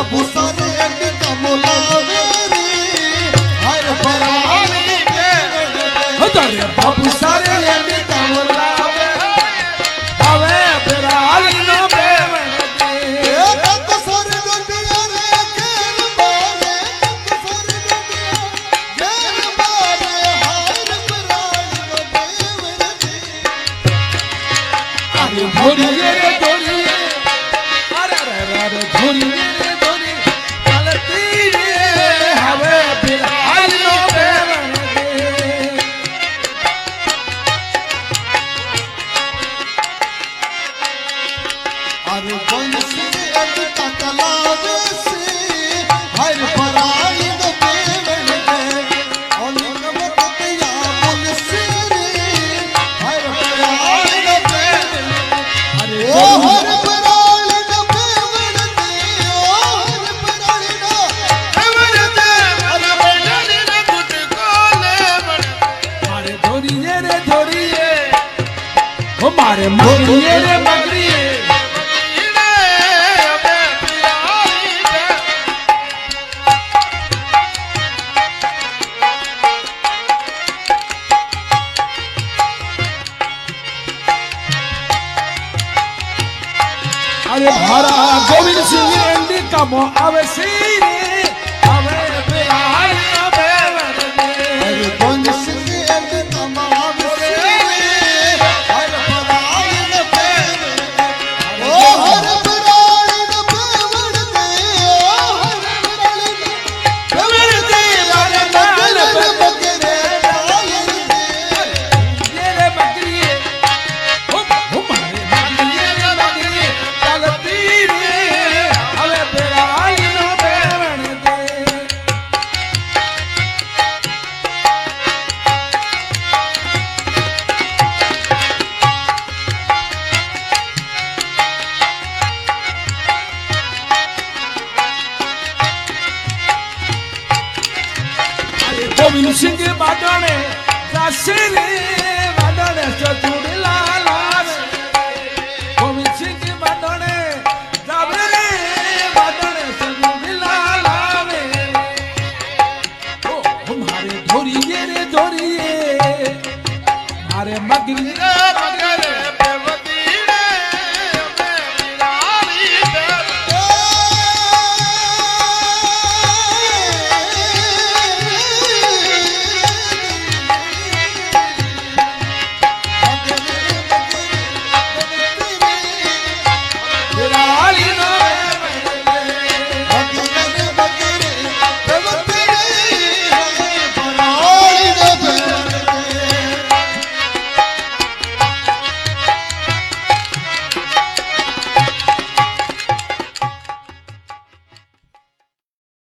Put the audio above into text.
बाबू सारे एडी कमलावे रे हर पराली तारे बाबू सारे एडी कमलावे आवे पराली नो बेवण दे तक सारे दुनिया रे केर मारे तक सारे दुनिया केर मारे हर पराली नो बेवण दे अरे धोरिए रे धोरिए अरे रे धोरिए रे धोरी चलती रे हवे पराली नो बेवण दे अरे बंसी एडी कमलावे से हर पराली नो बेवण दे ओनिक मत दिया मुनसी रे हर पराली नो बेवण अरे ओ हर पराली नो बेवण दे ओ हर पराली नो बेवण दे अरे पराली नो खुद कोले बण मारे धोरिए रे धोरिए ओ मारे मगरिए रे मगरिए अरे भारा गोविंद सिंह एंडी कमो आवे सीरे आवे बिहार ना बेवण दे अरे बंसी एडी कमलावे से हर पराली नो बेवण दे ओ हर पराली नो बेवण दे ओ हर पराली नो बेवण दे मारे नाल बकरे डाल दे ये रे बकरिए ओ मारे मगरिए रे मगरिए चलती रे आवे बिहार ना बेवण दे अरे गोविंद सिंह बाडणे जासे रे बाडणे चतुड़ी लाला गोविंद सिंह बाडणे जावे रे बाडणे चतुड़ी लाला ओ मारे धोरिए रे धोरिए मारे मगरी रे मगरी